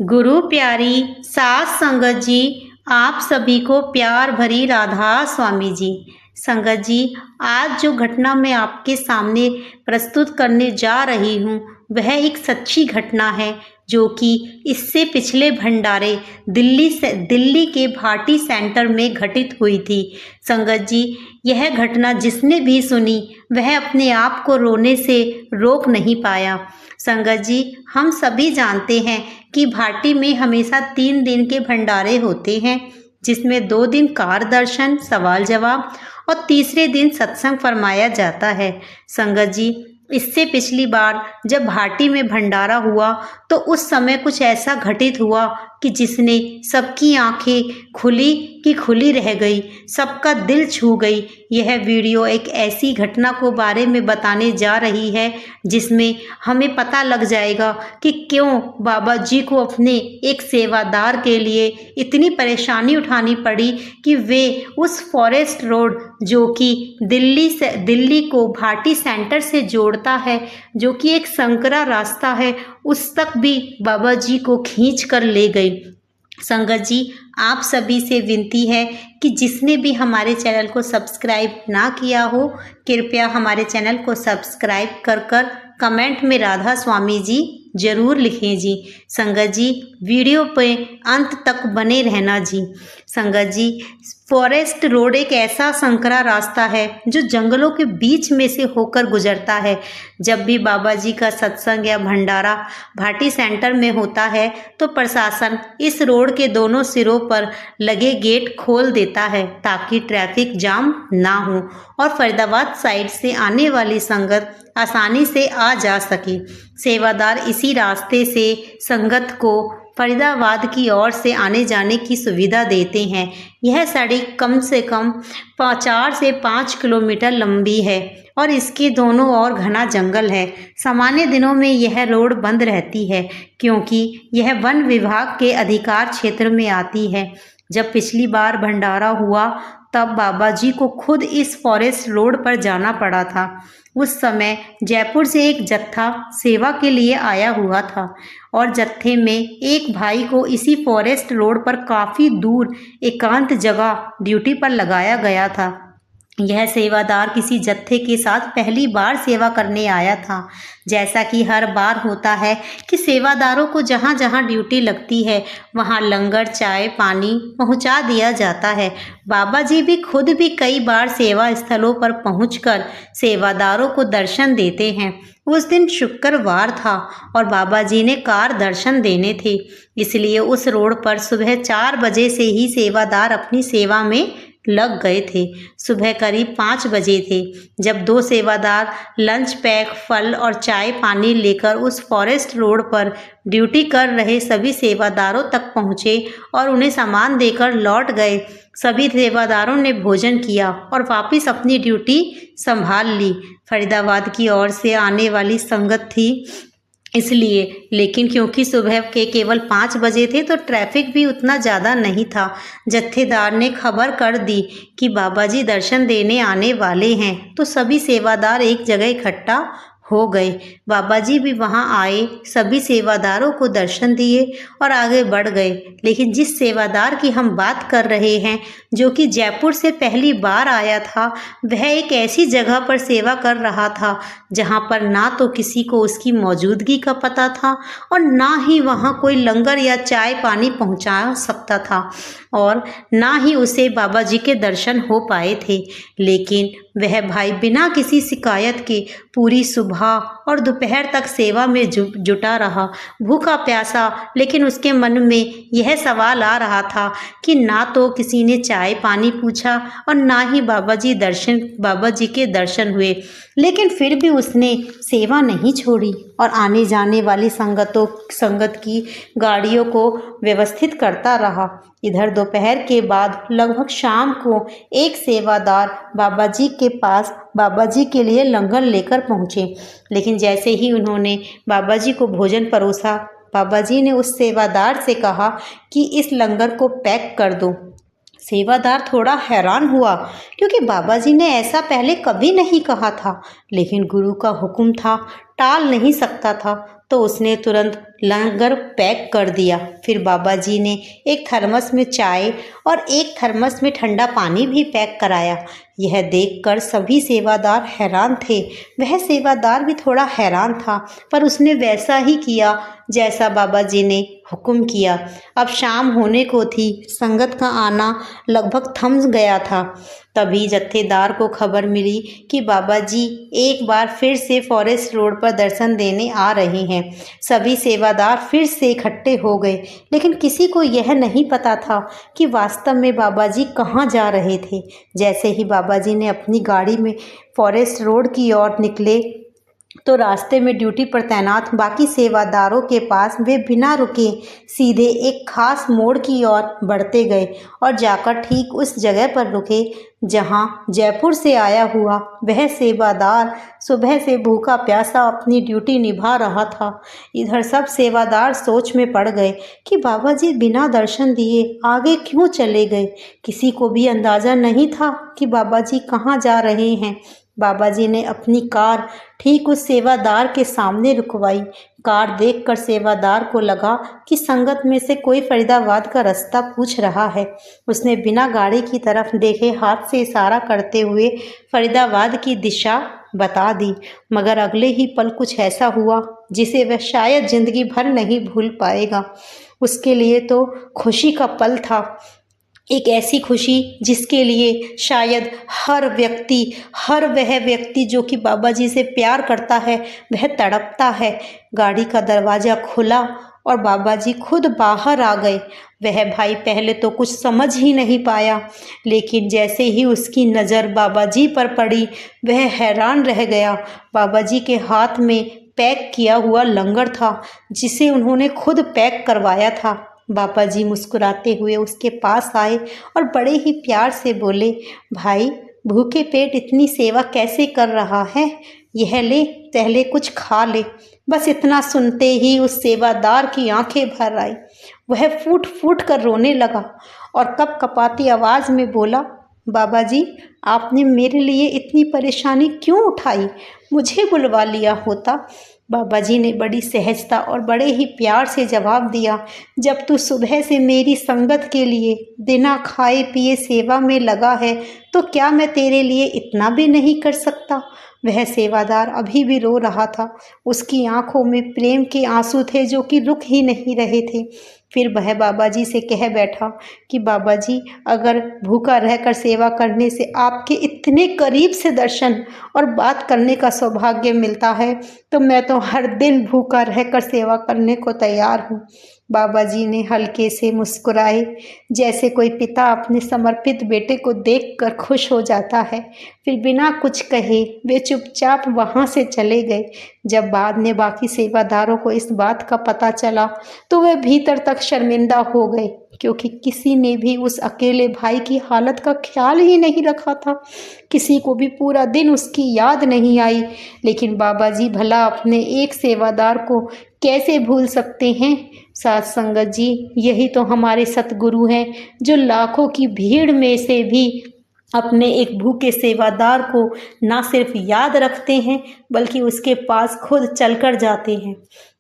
गुरु प्यारी सास संगत जी, आप सभी को प्यार भरी राधा स्वामी जी। संगत जी, आज जो घटना मैं आपके सामने प्रस्तुत करने जा रही हूँ वह एक सच्ची घटना है जो कि इससे पिछले भंडारे दिल्ली के भाटी सेंटर में घटित हुई थी। संगत जी, यह घटना जिसने भी सुनी वह अपने आप को रोने से रोक नहीं पाया। संगत जी, हम सभी जानते हैं कि भाटी में हमेशा 3 दिन के भंडारे होते हैं, जिसमें 2 दिन कार दर्शन सवाल जवाब और तीसरे दिन सत्संग फरमाया जाता है। संगत जी, इससे पिछली बार जब भाटी में भंडारा हुआ तो उस समय कुछ ऐसा घटित हुआ कि जिसने सबकी आंखें खुली रह गई, सबका दिल छू गई। यह वीडियो एक ऐसी घटना को बारे में बताने जा रही है जिसमें हमें पता लग जाएगा कि क्यों बाबा जी को अपने एक सेवादार के लिए इतनी परेशानी उठानी पड़ी कि वे उस फॉरेस्ट रोड जो कि दिल्ली को भाटी सेंटर से जोड़ता है, जो कि एक संकरा रास्ता है, उस तक भी बाबा जी को खींच कर ले गई। संगत जी, आप सभी से विनती है कि जिसने भी हमारे चैनल को सब्सक्राइब ना किया हो, कृपया हमारे चैनल को सब्सक्राइब कर कमेंट में राधा स्वामी जी जरूर लिखें जी। संगत जी, वीडियो पे अंत तक बने रहना जी। संगत जी, फॉरेस्ट रोड एक ऐसा संकरा रास्ता है जो जंगलों के बीच में से होकर गुजरता है। जब भी बाबा जी का सत्संग या भंडारा भाटी सेंटर में होता है तो प्रशासन इस रोड के दोनों सिरों पर लगे गेट खोल देता है ताकि ट्रैफिक जाम ना हो और फरीदाबाद साइड से आने वाली संगत आसानी से आ जा सके। सेवादार इसी रास्ते से संगत को फरीदाबाद की ओर से आने जाने की सुविधा देते हैं। यह सड़क कम से कम 4 से 5 किलोमीटर लंबी है और इसके दोनों ओर घना जंगल है। सामान्य दिनों में यह रोड बंद रहती है क्योंकि यह वन विभाग के अधिकार क्षेत्र में आती है। जब पिछली बार भंडारा हुआ तब बाबा जी को खुद इस फॉरेस्ट रोड पर जाना पड़ा था। उस समय जयपुर से एक जत्था सेवा के लिए आया हुआ था और जत्थे में एक भाई को इसी फॉरेस्ट रोड पर काफ़ी दूर एकांत जगह ड्यूटी पर लगाया गया था। यह सेवादार किसी जत्थे के साथ पहली बार सेवा करने आया था। जैसा कि हर बार होता है कि सेवादारों को जहाँ जहाँ ड्यूटी लगती है वहाँ लंगर चाय पानी पहुँचा दिया जाता है। बाबा जी भी खुद भी कई बार सेवा स्थलों पर पहुँचकर सेवादारों को दर्शन देते हैं। उस दिन शुक्रवार था और बाबा जी ने कार दर्शन देने थे, इसलिए उस रोड पर सुबह 4 बजे से ही सेवादार अपनी सेवा में लग गए थे। सुबह करीब 5 बजे थे जब 2 सेवादार लंच पैक फल और चाय पानी लेकर उस फॉरेस्ट रोड पर ड्यूटी कर रहे सभी सेवादारों तक पहुँचे और उन्हें सामान देकर लौट गए। सभी सेवादारों ने भोजन किया और वापस अपनी ड्यूटी संभाल ली। फरीदाबाद की ओर से आने वाली संगत थी इसलिए, लेकिन क्योंकि सुबह के केवल 5 बजे थे तो ट्रैफिक भी उतना ज़्यादा नहीं था। जत्थेदार ने खबर कर दी कि बाबा जी दर्शन देने आने वाले हैं तो सभी सेवादार एक जगह इकट्ठा हो गए। बाबा जी भी वहां आए, सभी सेवादारों को दर्शन दिए और आगे बढ़ गए। लेकिन जिस सेवादार की हम बात कर रहे हैं जो कि जयपुर से पहली बार आया था, वह एक ऐसी जगह पर सेवा कर रहा था जहां पर ना तो किसी को उसकी मौजूदगी का पता था और ना ही वहां कोई लंगर या चाय पानी पहुंचा सकता था और ना ही उसे बाबा जी के दर्शन हो पाए थे। लेकिन वह भाई बिना किसी शिकायत के पूरी सुबह और दोपहर तक सेवा में जुटा रहा, भूखा प्यासा। लेकिन उसके मन में यह सवाल आ रहा था कि ना तो किसी ने चाय पानी पूछा और ना ही बाबा जी के दर्शन हुए। लेकिन फिर भी उसने सेवा नहीं छोड़ी और आने जाने वाली संगत की गाड़ियों को व्यवस्थित करता रहा। इधर दोपहर के बाद लगभग शाम को एक सेवादार बाबा जी के पास बाबा जी के लिए लंगर लेकर पहुँचे। लेकिन जैसे ही उन्होंने बाबा जी को भोजन परोसा, बाबा जी ने उस सेवादार से कहा कि इस लंगर को पैक कर दो। सेवादार थोड़ा हैरान हुआ क्योंकि बाबा जी ने ऐसा पहले कभी नहीं कहा था, लेकिन गुरु का हुक्म था, टाल नहीं सकता था। तो उसने तुरंत लंगर पैक कर दिया। फिर बाबा जी ने एक थर्मस में चाय और एक थर्मस में ठंडा पानी भी पैक कराया। यह देखकर सभी सेवादार हैरान थे। वह सेवादार भी थोड़ा हैरान था, पर उसने वैसा ही किया जैसा बाबा जी ने हुक्म किया। अब शाम होने को थी। संगत का आना लगभग थम गया था। तभी जत्थेदार को खबर मिली कि बाबा जी एक बार फिर से फॉरेस्ट रोड पर दर्शन देने आ रहे हैं। सभी सेवादार फिर से इकट्ठे हो गए, लेकिन किसी को यह नहीं पता था कि वास्तव में बाबा जी कहाँ जा रहे थे। जैसे ही बाबा जी ने अपनी गाड़ी में फॉरेस्ट रोड की ओर निकले तो रास्ते में ड्यूटी पर तैनात बाकी सेवादारों के पास वे बिना रुके सीधे एक खास मोड़ की ओर बढ़ते गए और जाकर ठीक उस जगह पर रुके जहां जयपुर से आया हुआ वह सेवादार सुबह से भूखा प्यासा अपनी ड्यूटी निभा रहा था। इधर सब सेवादार सोच में पड़ गए कि बाबा जी बिना दर्शन दिए आगे क्यों चले गए। किसी को भी अंदाज़ा नहीं था कि बाबा जी कहाँ जा रहे हैं। बाबा जी ने अपनी कार ठीक उस सेवादार के सामने रुकवाई। कार देखकर सेवादार को लगा कि संगत में से कोई फरीदाबाद का रास्ता पूछ रहा है। उसने बिना गाड़ी की तरफ देखे हाथ से इशारा करते हुए फरीदाबाद की दिशा बता दी। मगर अगले ही पल कुछ ऐसा हुआ जिसे वह शायद जिंदगी भर नहीं भूल पाएगा। उसके लिए तो खुशी का पल था, एक ऐसी खुशी जिसके लिए शायद हर वह व्यक्ति जो कि बाबा जी से प्यार करता है वह तड़पता है। गाड़ी का दरवाज़ा खुला और बाबा जी खुद बाहर आ गए। वह भाई पहले तो कुछ समझ ही नहीं पाया, लेकिन जैसे ही उसकी नज़र बाबा जी पर पड़ी वह हैरान रह गया। बाबा जी के हाथ में पैक किया हुआ लंगर था जिसे उन्होंने खुद पैक करवाया था। बाबा जी मुस्कुराते हुए उसके पास आए और बड़े ही प्यार से बोले, भाई भूखे पेट इतनी सेवा कैसे कर रहा है? यह ले, पहले कुछ खा ले। बस इतना सुनते ही उस सेवादार की आंखें भर आई। वह फूट फूट कर रोने लगा और कपकपाती आवाज़ में बोला, बाबा जी आपने मेरे लिए इतनी परेशानी क्यों उठाई? मुझे बुलवा लिया होता। बाबा जी ने बड़ी सहजता और बड़े ही प्यार से जवाब दिया, जब तू सुबह से मेरी संगत के लिए बिना खाए पिए सेवा में लगा है तो क्या मैं तेरे लिए इतना भी नहीं कर सकता? वह सेवादार अभी भी रो रहा था। उसकी आंखों में प्रेम के आंसू थे जो कि रुक ही नहीं रहे थे। फिर वह बाबा जी से कह बैठा कि बाबा जी अगर भूखा रहकर सेवा करने से आपके इतने करीब से दर्शन और बात करने का सौभाग्य मिलता है तो मैं तो हर दिन भूखा रहकर सेवा करने को तैयार हूँ। बाबा जी ने हल्के से मुस्कुराए, जैसे कोई पिता अपने समर्पित बेटे को देखकर खुश हो जाता है। फिर बिना कुछ कहे वे चुपचाप वहाँ से चले गए। जब बाद में बाकी सेवादारों को इस बात का पता चला तो वे भीतर तक शर्मिंदा हो गए, क्योंकि किसी ने भी उस अकेले भाई की हालत का ख्याल ही नहीं रखा था। किसी को भी पूरा दिन उसकी याद नहीं आई। लेकिन बाबा जी भला अपने एक सेवादार को कैसे भूल सकते हैं? साथ संगत जी, यही तो हमारे सतगुरु हैं जो लाखों की भीड़ में से भी अपने एक भूखे सेवादार को ना सिर्फ याद रखते हैं बल्कि उसके पास खुद चलकर जाते हैं।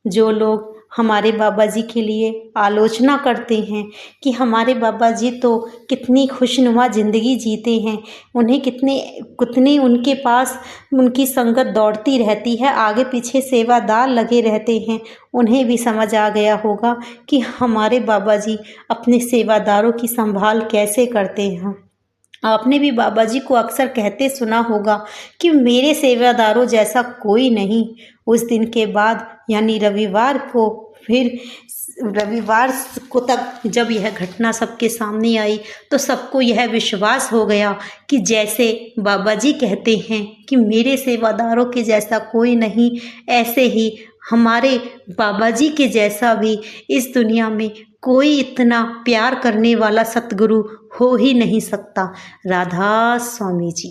जो लोग हमारे बाबा जी के लिए आलोचना करते हैं कि हमारे बाबा जी तो कितनी खुशनुमा ज़िंदगी जीते हैं, उन्हें कितने उनके पास उनकी संगत दौड़ती रहती है, आगे पीछे सेवादार लगे रहते हैं, उन्हें भी समझ आ गया होगा कि हमारे बाबा जी अपने सेवादारों की संभाल कैसे करते हैं। आपने भी बाबा जी को अक्सर कहते सुना होगा कि मेरे सेवादारों जैसा कोई नहीं। उस दिन के बाद यानी रविवार को तक जब यह घटना सबके सामने आई तो सबको यह विश्वास हो गया कि जैसे बाबा जी कहते हैं कि मेरे सेवादारों के जैसा कोई नहीं, ऐसे ही हमारे बाबा जी के जैसा भी इस दुनिया में कोई इतना प्यार करने वाला सतगुरु हो ही नहीं सकता। राधा स्वामी जी।